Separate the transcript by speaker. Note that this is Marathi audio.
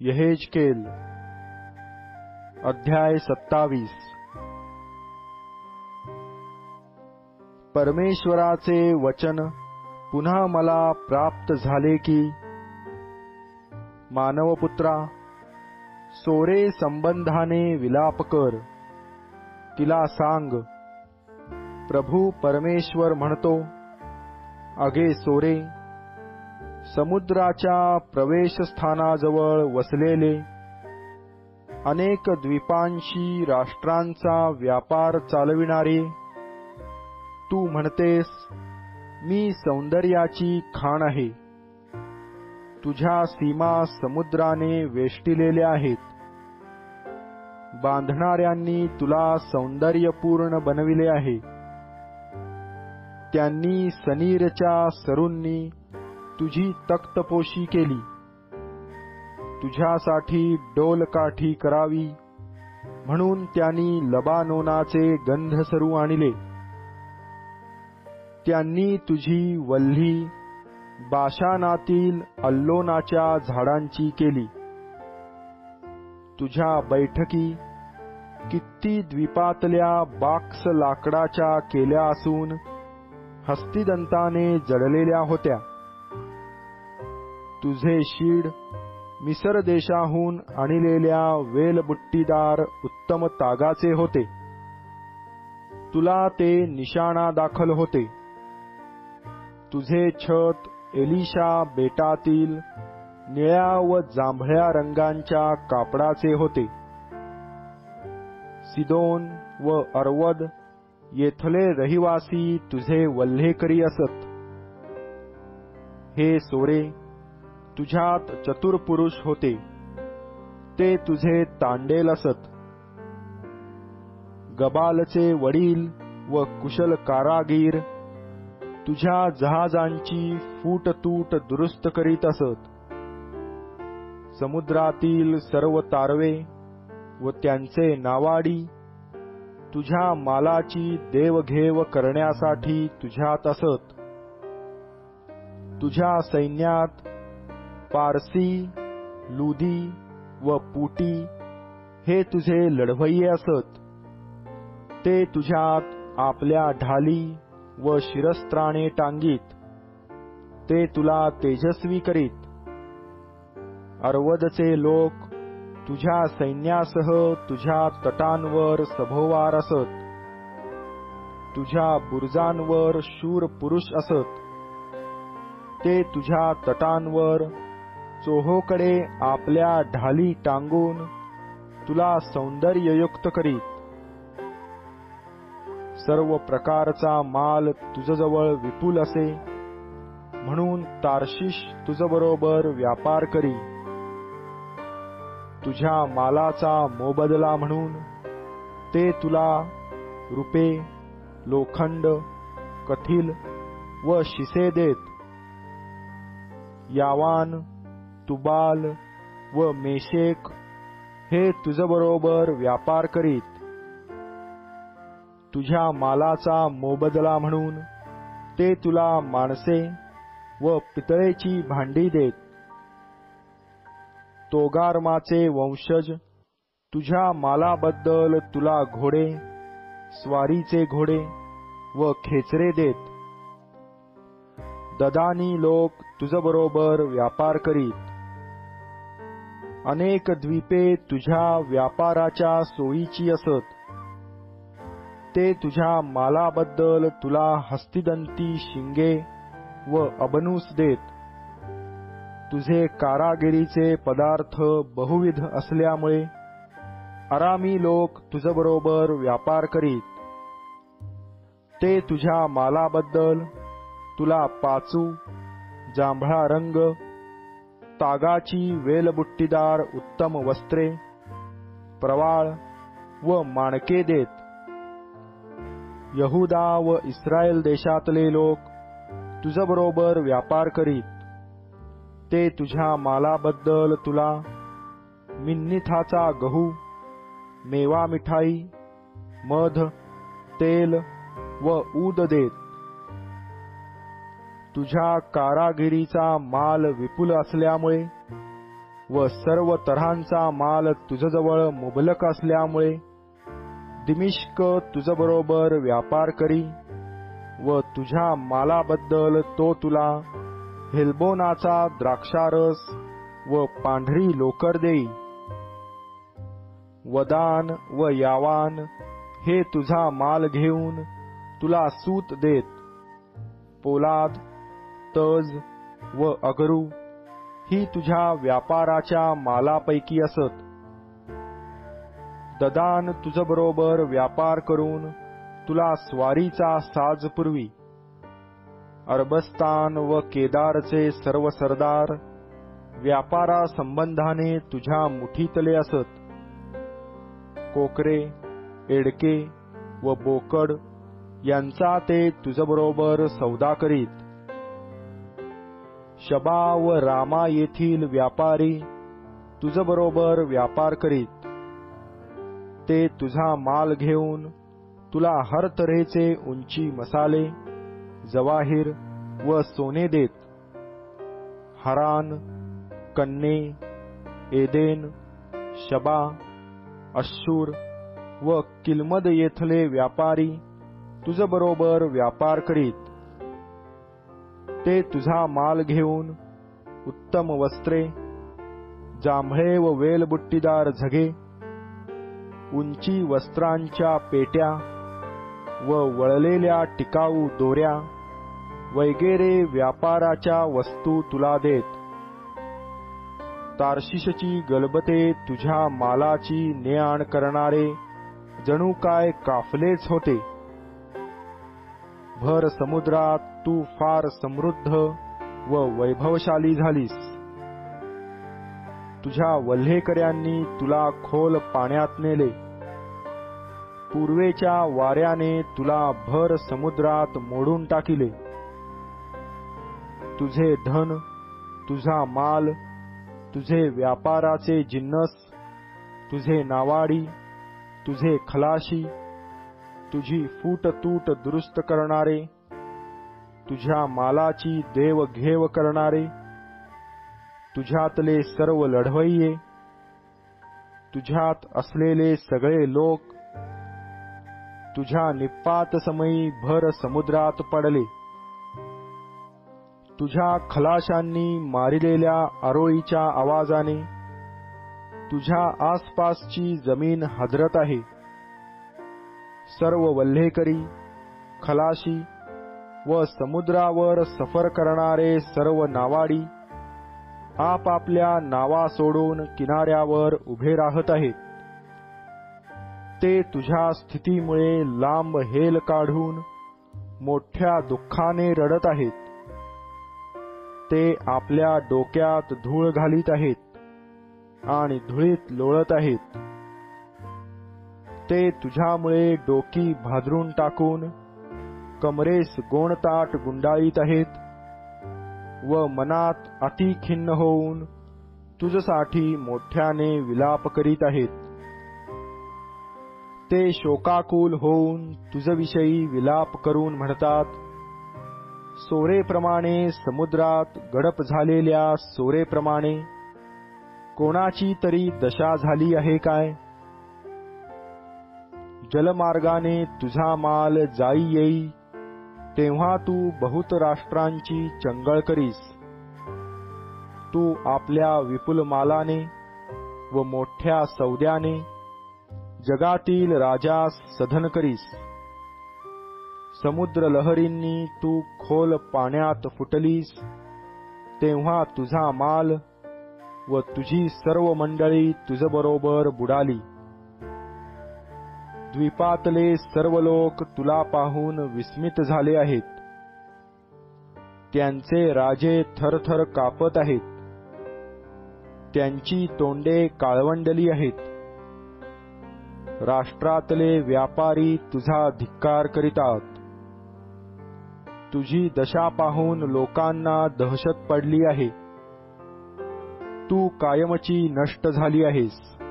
Speaker 1: यहेजकेल अध्याय 27। परमेश्वराचे वचन पुन्हा मला प्राप्त झाले की, मानवपुत्रा, सोरे संबंधाने विलाप कर, तिला सांग, प्रभू परमेश्वर म्हणतो, अगे सोरे, समुद्राच्या प्रवेशस्थानाजवळ वसलेले अनेक द्वीपांशी राष्ट्रांचा व्यापार चालविणारे, तू म्हणतेस, मी सौंदर्याची खाण आहे, तुझ्या सीमा समुद्राने वेष्टिलेल्या आहेत, बांधणाऱ्यांनी तुला सौंदर्यपूर्ण बनविले आहे, त्यांनी सनीरच्या सरूंनी तुझी तख्तपोशी केली, तुझ्यासाठी डोलकाठी करावी म्हणून त्यांनी लबानोनाचे गंधसरू आणले, त्यांनी तुझी वल्ही बाशानातील अल्लोनाच्या झाडांची केली, तुझ्या बैठकी किती द्वीपातल्या बाक्स लाकडाच्या केल्या असून हस्तिदंताने जडलेल्या होत्या, तुझे शीड मिसर देशाहून आणलेल्या वेलबुट्टीदार उत्तम तागाचे होते, तुला ते निशाणा दाखल होते, तुझे छत एलिशा बेटातील निळ्या व जांभळ्या रंगांच्या कापडाचे होते, सिदोन व अर्वद येथले रहिवासी तुझे वल्हेकरी असत, हे सोरे, तुझ्यात चतुर पुरुष होते, ते तुझे तांडेल असत, गबालचे वडील व कुशल कारागीर तुझ्या जहाजांची फूटतूट दुरुस्त करीत असत, समुद्रातील सर्व तारवे व त्यांचे नावाडी तुझ्या मालाची देवघेव करण्यासाठी तुझ्यात असत, तुझ्या सैन्यात पारसी, लुदी व पुटी हे तुझे लढवय्ये असत, ते तुझ्यात आपल्या ढाली व शिरस्त्राणे टांगीत, ते तुला तेजस्वी करीत, अर्वदचे लोक तुझ्या सैन्यासह तुझ्या तटांवर सभोवार असत, तुझ्या बुरुजांवर शूर पुरुष असत, ते तुझ्या तटांवर चोहोकडे आपल्या ढाली टांगून तुला सौंदर्ययुक्त करीत, सर्व प्रकारचा माल तुझजवळ विपुल असे म्हणून तार्शिश तुझबरोबर व्यापार करी, तुझ्या मालाचा मोबदला म्हणून ते तुला रुपे, लोखंड, कथील व शिसे देत, यावान, तुबाल व मेशेक हे तुझबरोबर व्यापार करीत, तुझ्या मालाचा मोबदला म्हणून ते तुला माणसे व पितळेची भांडी देत, तोगार्माचे वंशज तुझ्या मालाबद्दल तुला घोडे, स्वारीचे घोडे व खेचरे देत, ददानी लोक तुझबरोबर व्यापार करीत, अनेक द्वीपे तुझ्या व्यापाराच्या सोयीची असत, ते तुझ्या मालाबद्दल तुला हस्तिदंती शिंगे व अबनूस देत, तुझे कारागिरीचे पदार्थ बहुविध असल्यामुळे अरामी लोक तुझबरोबर व्यापार करीत, ते तुझ्या मालाबद्दल तुला पाचू, जांभळा रंग, तागाची वेलबुट्टीदार उत्तम वस्त्रे, प्रवाळ व माणके देत, यहुदा व इस्रायल देशातले लोक तुझबरोबर व्यापार करीत, ते तुझ्या मालाबद्दल तुला मिन्निथाचा गहू, मेवा मिठाई, मध, तेल व ऊद देत, तुझ्या कारागिरीचा माल विपुल असल्यामुळे व सर्व तऱ्हांचा माल तुझजवळ मुबलक असल्यामुळे दिमिश्क तुझबरोबर व्यापार करी व तुझ्या मालाबद्दल तो तुला हेल्बोनाचा द्राक्षारस व पांढरी लोकर देई. वदान व यावान हे तुझा माल घेऊन तुला सूत देत. पोलाद, तज व अगरू ही तुझ्या व्यापाराच्या मालापैकी असत. ददान तुझबरोबर व्यापार करून तुला स्वारीचा साज पुरवी. अरबस्तान व केदारचे सर्व सरदार व्यापारा संबंधाने तुझ्या मुठीतले असत. कोकरे, एडके व बोकड यांचा ते तुझबरोबर सौदा करीत. शबा व रामा येथील व्यापारी तुझबरोबर व्यापार करीत. ते तुझा माल घेऊन तुला हर तऱ्हेचे उंची मसाले, जवाहीर व सोने देत. हरान, कन्ने, एदेन, शबा, अश्शूर व किल्मद येथले व्यापारी तुझबरोबर व्यापार करीत. ते तुझा माल घेऊन उत्तम वस्त्रे, जांभळे व वेलबुट्टीदार झगे, उंची वस्त्रांच्या पेट्या व वळलेल्या टिकाऊ दोऱ्या वगैरे व्यापाराच्या वस्तू तुला देत. तार्शिशची गलबते तुझ्या मालाची ने-आण करणारे जणू काय काफलेच होते. भर समुद्रात तू फार समृद्ध व वैभवशाली झालीस. तुझ्या वल्हेकऱ्यांनी तुला खोल पाण्यात नेले. पूर्वेच्या वाऱ्याने तुला भर समुद्रात मोडून टाकिले. तुझे धन, तुझा माल, तुझे व्यापाराचे जिन्नस, तुझे नावाडी, तुझे खलाशी, तुझी फूटतूट दुरुस्त करणारे, तुझ्या मालाची देवघेव करणारे, तुझ्यातले सर्व लढवय्ये, तुझ्यात असलेले सगळे लोक तुझ्या निपात समयी भर समुद्रात पडले. तुझ्या खलाशांनी मारिलेल्या आरोळीच्या आवाजाने तुझ्या आसपासची जमीन हादरत आहे. सर्व वल्हेकरी, खलाशी व समुद्रावर सफर करणारे सर्व नावाडी आपापल्या नावा सोडून किनाऱ्यावर उभे राहत आहेत. ते तुझ्या स्थितीमुळे लांब हेल काढून मोठ्या दुःखाने रडत आहेत. ते आपल्या डोक्यात धूळ घालीत आहेत आणि धुळीत लोळत आहेत. ते तुझ्यामुळे डोकी भादरून टाकून कमरेस गोणताट गुंडाळीत आहेत व मनात अति खिन्न होऊन तुझसाठी मोठ्याने विलाप करीत आहेत. ते शोकाकुल होऊन तुझविषयी विलाप करून म्हणतात, सोरेप्रमाणे समुद्रात गडप झालेल्या सोरेप्रमाणे कोणाची तरी दशा झाली आहे काय? जलमार्गाने तुझा माल जाई येई तेव्हा तू बहुत राष्ट्रांची चंगळ करीस. तू आपल्या विपुल मालाने व मोठ्या सौद्याने जगातील राजास सधन करीस. समुद्र लहरींनी तू खोल पाण्यात फुटलीस तेव्हा तुझा माल व तुझी सर्व मंडळी तुझबरोबर बुडाली. द्वीपातले सर्व लोक तुला पाहून विस्मित झाले आहेत. त्यांचे राजे थरथर कापत आहेत. त्यांची तोंडे काळवंडली आहेत. राष्ट्रातले व्यापारी तुझा धिक्कार करीतात. तुझी दशा पाहून लोकांना दहशत पडली आहे. तू कायमची नष्ट झाली आहेस.